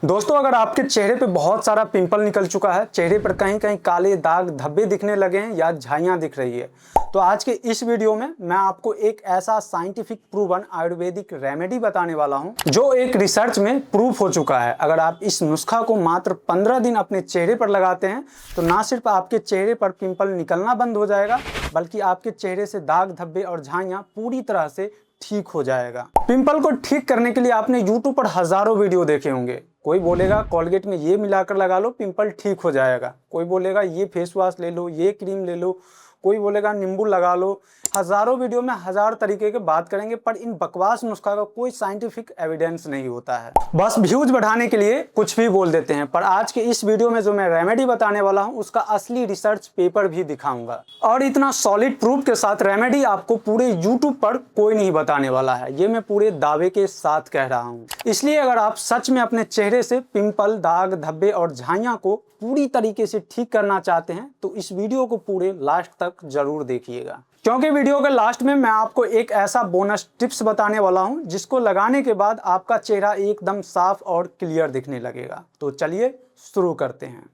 दोस्तों, अगर आपके चेहरे पे बहुत सारा पिंपल निकल चुका है, चेहरे पर कहीं कहीं काले दाग धब्बे दिखने लगे हैं या झाइयाँ दिख रही है, तो आज के इस वीडियो में मैं आपको एक ऐसा साइंटिफिक प्रूवन आयुर्वेदिक रेमेडी बताने वाला हूं जो एक रिसर्च में प्रूफ हो चुका है। अगर आप इस नुस्खा को मात्र 15 दिन अपने चेहरे पर लगाते हैं तो ना सिर्फ आपके चेहरे पर पिंपल निकलना बंद हो जाएगा, बल्कि आपके चेहरे से दाग धब्बे और झाइयाँ पूरी तरह से ठीक हो जाएगा। पिंपल को ठीक करने के लिए आपने यूट्यूब पर हजारों वीडियो देखे होंगे। कोई बोलेगा कोलगेट में ये मिलाकर लगा लो, पिंपल ठीक हो जाएगा। कोई बोलेगा ये फेस वॉश ले लो, ये क्रीम ले लो, कोई बोलेगा नींबू लगा लो। हजारों वीडियो में हजार तरीके के बात करेंगे, पर इन बकवास नुस्खा का कोई साइंटिफिक एविडेंस नहीं होता है। बस व्यूज बढ़ाने के लिए कुछ भी बोल देते हैं। पर आज के इस वीडियो में जो मैं रेमेडी बताने वाला हूं उसका असली रिसर्च पेपर भी दिखाऊंगा, और इतना सॉलिड प्रूफ के साथ रेमेडी आपको पूरे यूट्यूब पर कोई नहीं बताने वाला है। ये मैं पूरे दावे के साथ कह रहा हूँ। इसलिए अगर आप सच में अपने चेहरे से पिंपल, दाग धब्बे और झाइयाँ को पूरी तरीके से ठीक करना चाहते हैं तो इस वीडियो को पूरे लास्ट तक जरूर देखिएगा, क्योंकि वीडियो के लास्ट में मैं आपको एक ऐसा बोनस टिप्स बताने वाला हूं जिसको लगाने के बाद आपका चेहरा एकदम साफ और क्लियर दिखने लगेगा। तो चलिए शुरू करते हैं।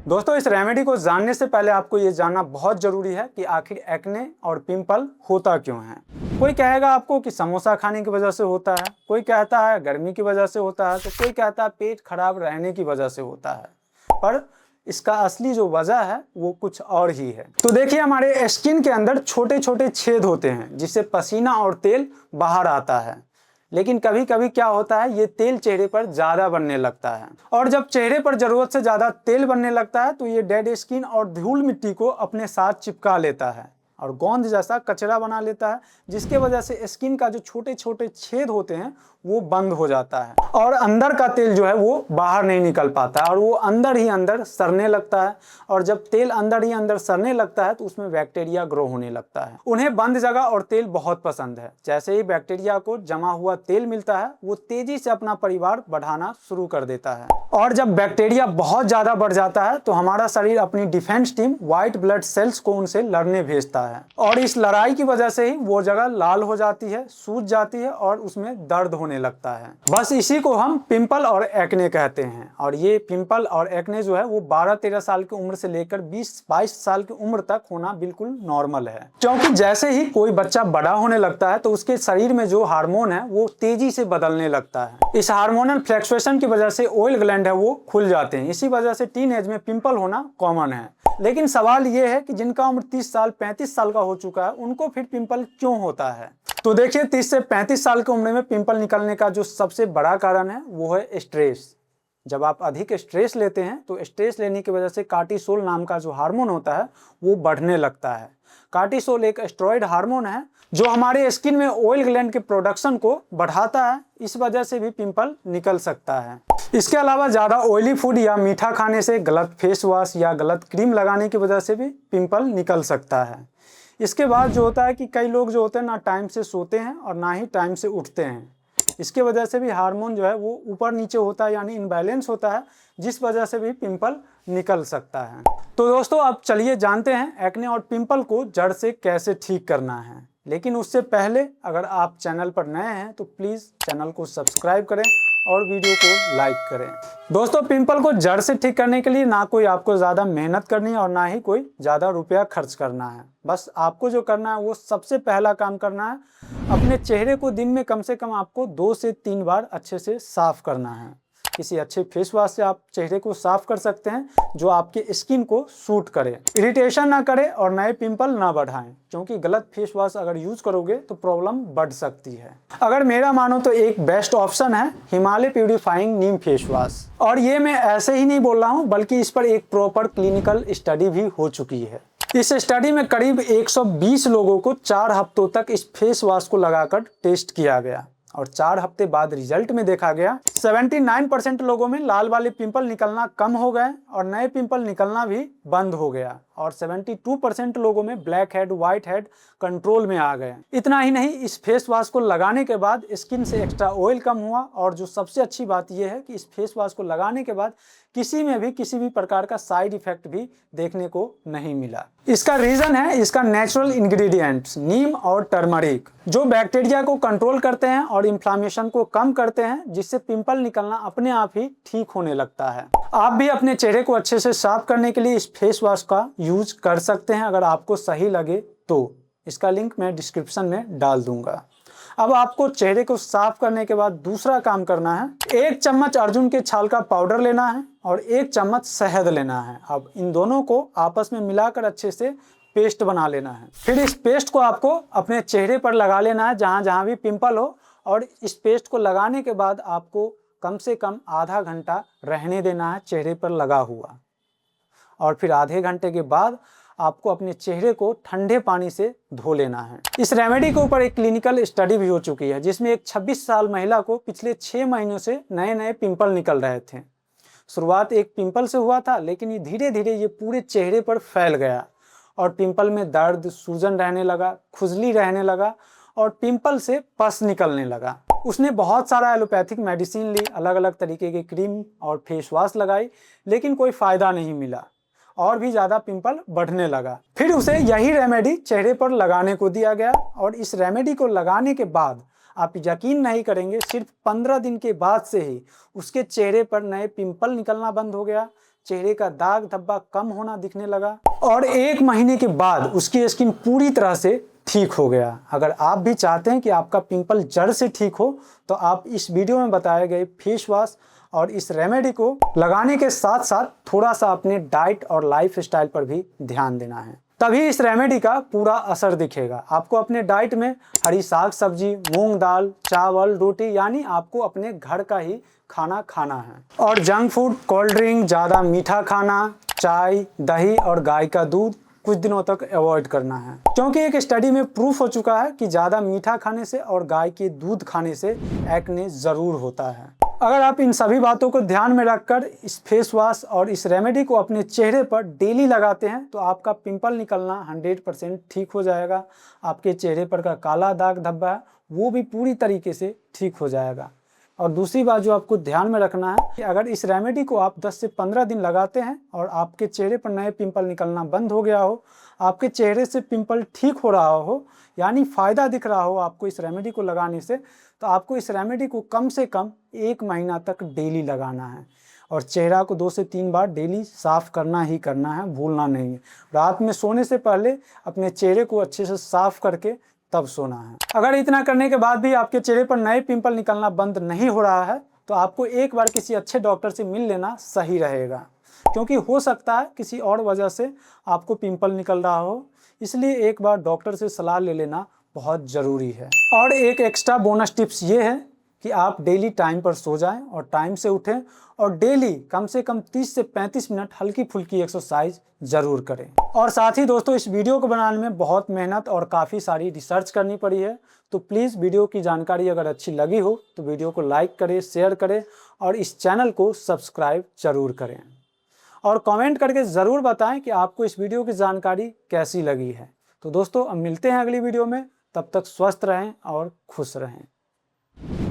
दोस्तों, इस रेमेडी को जानने से पहले आपको ये जानना बहुत जरूरी है कि आखिर एक्ने और पिंपल होता क्यों है। कोई कहेगा आपको कि समोसा खाने की वजह से होता है, कोई कहता है गर्मी की वजह से होता है, तो कोई कहता है पेट खराब रहने की वजह से होता है। पर इसका असली जो वजह है वो कुछ और ही है। तो देखिए, हमारे स्किन के अंदर छोटे छोटे छेद होते हैं जिससे पसीना और तेल बाहर आता है। लेकिन कभी कभी क्या होता है, ये तेल चेहरे पर ज्यादा बनने लगता है, और जब चेहरे पर जरूरत से ज्यादा तेल बनने लगता है तो ये डेड स्किन और धूल मिट्टी को अपने साथ चिपका लेता है और गोंद जैसा कचरा बना लेता है, जिसके वजह से स्किन का जो छोटे छोटे छेद होते हैं वो बंद हो जाता है और अंदर का तेल जो है वो बाहर नहीं निकल पाता और वो अंदर ही अंदर सड़ने लगता है। और जब तेल अंदर ही अंदर सड़ने लगता है तो उसमें बैक्टीरिया ग्रो होने लगता है। उन्हें बंद जगह और तेल बहुत पसंद है। जैसे ही बैक्टीरिया को जमा हुआ तेल मिलता है वो तेजी से अपना परिवार बढ़ाना शुरू कर देता है, और जब बैक्टीरिया बहुत ज्यादा बढ़ जाता है तो हमारा शरीर अपनी defence team white blood cells को उनसे लड़ने भेजता है, और इस लड़ाई की वजह से ही वो जगह लाल हो जाती है, सूज जाती है और उसमें दर्द होने लगता है। बस इसी को हम पिंपल और एक्ने कहते हैं। और ये पिंपल और एक्ने जो है वो 12-13 साल की उम्र से लेकर 20-22 साल की उम्र तक होना बिल्कुल नॉर्मल है, क्योंकि जैसे ही कोई बच्चा बड़ा होने लगता है तो उसके शरीर में जो हार्मोन है वो तेजी से बदलने लगता है। इस हार्मोनल फ्लक्चुएशन की वजह से ऑयल ग्लैंड है वो खुल जाते हैं। इसी वजह से टीन एज में पिंपल होना कॉमन है। लेकिन सवाल ये है कि जिनका उम्र 30 साल 35 साल का हो चुका है उनको फिर पिंपल क्यों होता है। तो देखिए, 30 से 35 साल की उम्र में पिंपल निकलने का जो सबसे बड़ा कारण है वो है स्ट्रेस। जब आप अधिक स्ट्रेस लेते हैं तो स्ट्रेस लेने की वजह से कार्टिसोल नाम का जो हार्मोन होता है वो बढ़ने लगता है। कार्टिसोल एक स्टेरॉइड हार्मोन है जो हमारे स्किन में ऑयल ग्लैंड के प्रोडक्शन को बढ़ाता है। इस वजह से भी पिंपल निकल सकता है। इसके अलावा ज़्यादा ऑयली फूड या मीठा खाने से, गलत फेस वॉश या गलत क्रीम लगाने की वजह से भी पिंपल निकल सकता है। इसके बाद जो होता है कि कई लोग जो होते हैं ना टाइम से सोते हैं और ना ही टाइम से उठते हैं। इसके वजह से भी हार्मोन जो है वो ऊपर नीचे होता है, यानी इनबैलेंस होता है, जिस वजह से भी पिंपल निकल सकता है। तो दोस्तों, अब चलिए जानते हैं एक्ने और पिंपल को जड़ से कैसे ठीक करना है। लेकिन उससे पहले अगर आप चैनल पर नए हैं तो प्लीज़ चैनल को सब्सक्राइब करें और वीडियो को लाइक करें। दोस्तों, पिंपल को जड़ से ठीक करने के लिए ना कोई आपको ज़्यादा मेहनत करनी है और ना ही कोई ज़्यादा रुपया खर्च करना है। बस आपको जो करना है वो सबसे पहला काम करना है, अपने चेहरे को दिन में कम से कम आपको 2 से 3 बार अच्छे से साफ करना है। किसी अच्छे फेस वॉश से आप चेहरे को साफ कर सकते हैं जो आपके स्किन को सूट करे, इरिटेशन ना करे और नए पिंपल ना बढ़ाएं, क्योंकि गलत फेस वॉश अगर यूज करोगे तो प्रॉब्लम बढ़ सकती है। अगर मेरा मानो तो एक बेस्ट ऑप्शन है हिमालय प्यूरिफाइंग नीम फेस वॉश, और ये मैं ऐसे ही नहीं बोल रहा हूँ बल्कि इस पर एक प्रॉपर क्लिनिकल स्टडी भी हो चुकी है। इस स्टडी में करीब 120 लोगों को 4 हफ्तों तक इस फेस वॉश को लगाकर टेस्ट किया गया, और 4 हफ्ते बाद रिजल्ट में देखा गया 79% लोगों में लाल वाले पिंपल निकलना कम हो गए और नए पिंपल निकलना भी बंद हो गया। और 72% लोगों में black head, white head control में आ गए। इतना ही नहीं, इस फेस वॉश को लगाने के बाद स्किन से एक्स्ट्रा ऑयल कम हुआ और जो सबसे अच्छी बात यह है कि इस फेस वॉश को लगाने के बाद किसी में भी किसी भी प्रकार का साइड इफेक्ट भी देखने को नहीं मिला। इसका रीजन है इसका नेचुरल इंग्रेडिएंट्स नीम और टर्मरिक, जो बैक्टीरिया को कंट्रोल करते हैं और इन्फ्लामेशन को कम करते हैं, जिससे पिंपल निकलना अपने आप ही ठीक होने लगता है। आप भी अपने चेहरे को अच्छे से साफ करने के लिए इस फेस वॉश का यूज कर सकते हैं अगर आपको सही लगे तो। इसका लिंक मैं डिस्क्रिप्शन में डाल दूंगा। अब आपको चेहरे को साफ करने के बाद दूसरा काम करना है, 1 चम्मच अर्जुन के छाल का पाउडर लेना है और 1 चम्मच शहद लेना है। अब इन दोनों को आपस में मिलाकर अच्छे से पेस्ट बना लेना है। फिर इस पेस्ट को आपको अपने चेहरे पर लगा लेना है जहां जहां भी पिंपल हो, और इस पेस्ट को लगाने के बाद आपको कम से कम आधा घंटा रहने देना है चेहरे पर लगा हुआ। और फिर आधे घंटे के बाद आपको अपने चेहरे को ठंडे पानी से धो लेना है। इस रेमेडी के ऊपर एक क्लिनिकल स्टडी भी हो चुकी है, जिसमें एक 26 साल महिला को पिछले 6 महीनों से नए नए पिंपल निकल रहे थे। शुरुआत एक पिंपल से हुआ था, लेकिन ये धीरे धीरे ये पूरे चेहरे पर फैल गया और पिंपल में दर्द, सूजन रहने लगा, खुजली रहने लगा और पिंपल से पस निकलने लगा। उसने बहुत सारा एलोपैथिक मेडिसिन ली, अलग अलग तरीके के क्रीम और फेस वॉश लगाई, लेकिन कोई फायदा नहीं मिला और भी ज़्यादा पिंपल बढ़ने लगा। फिर उसे यही रेमेडी चेहरे पर लगाने को दिया गया और इस रेमेडी को लगाने के बाद आप यकीन नहीं करेंगे, सिर्फ 15 दिन के बाद से ही उसके चेहरे पर नए पिंपल निकलना बंद हो गया, चेहरे का दाग धब्बा कम होना दिखने लगा और 1 महीने के बाद उसकी स्किन पूरी तरह से ठीक हो गया। अगर आप भी चाहते हैं कि आपका पिंपल जड़ से ठीक हो तो आप इस वीडियो में बताए गए फेस वॉश और इस रेमेडी को लगाने के साथ साथ थोड़ा सा अपने डाइट और लाइफ स्टाइल पर भी ध्यान देना है, तभी इस रेमेडी का पूरा असर दिखेगा। आपको अपने डाइट में हरी साग सब्जी, मूंग दाल, चावल, रोटी, यानी आपको अपने घर का ही खाना खाना है। और जंक फूड, कोल्ड ड्रिंक, ज़्यादा मीठा खाना, चाय, दही और गाय का दूध कुछ दिनों तक अवॉइड करना है, क्योंकि एक स्टडी में प्रूफ हो चुका है कि ज़्यादा मीठा खाने से और गाय के दूध खाने से एक्ने ज़रूर होता है। अगर आप इन सभी बातों को ध्यान में रखकर इस फेस वॉश और इस रेमेडी को अपने चेहरे पर डेली लगाते हैं तो आपका पिंपल निकलना 100% ठीक हो जाएगा। आपके चेहरे पर का काला दाग धब्बा है वो भी पूरी तरीके से ठीक हो जाएगा। और दूसरी बात जो आपको ध्यान में रखना है कि अगर इस रेमेडी को आप 10 से 15 दिन लगाते हैं और आपके चेहरे पर नए पिंपल निकलना बंद हो गया हो, आपके चेहरे से पिंपल ठीक हो रहा हो, यानी फ़ायदा दिख रहा हो आपको इस रेमेडी को लगाने से, तो आपको इस रेमेडी को कम से कम 1 महीना तक डेली लगाना है और चेहरा को 2 से 3 बार डेली साफ़ करना ही करना है, भूलना नहीं है। रात में सोने से पहले अपने चेहरे को अच्छे से साफ़ करके तब सोना है। अगर इतना करने के बाद भी आपके चेहरे पर नए पिंपल निकलना बंद नहीं हो रहा है तो आपको एक बार किसी अच्छे डॉक्टर से मिल लेना सही रहेगा, क्योंकि हो सकता है किसी और वजह से आपको पिंपल निकल रहा हो, इसलिए एक बार डॉक्टर से सलाह ले लेना बहुत ज़रूरी है। और एक एक्स्ट्रा बोनस टिप्स ये है कि आप डेली टाइम पर सो जाएं और टाइम से उठें और डेली कम से कम 30 से 35 मिनट हल्की फुल्की एक्सरसाइज ज़रूर करें। और साथ ही दोस्तों, इस वीडियो को बनाने में बहुत मेहनत और काफ़ी सारी रिसर्च करनी पड़ी है, तो प्लीज़ वीडियो की जानकारी अगर अच्छी लगी हो तो वीडियो को लाइक करें, शेयर करें और इस चैनल को सब्सक्राइब ज़रूर करें। और कमेंट करके ज़रूर बताएं कि आपको इस वीडियो की जानकारी कैसी लगी है। तो दोस्तों, अब मिलते हैं अगली वीडियो में, तब तक स्वस्थ रहें और खुश रहें।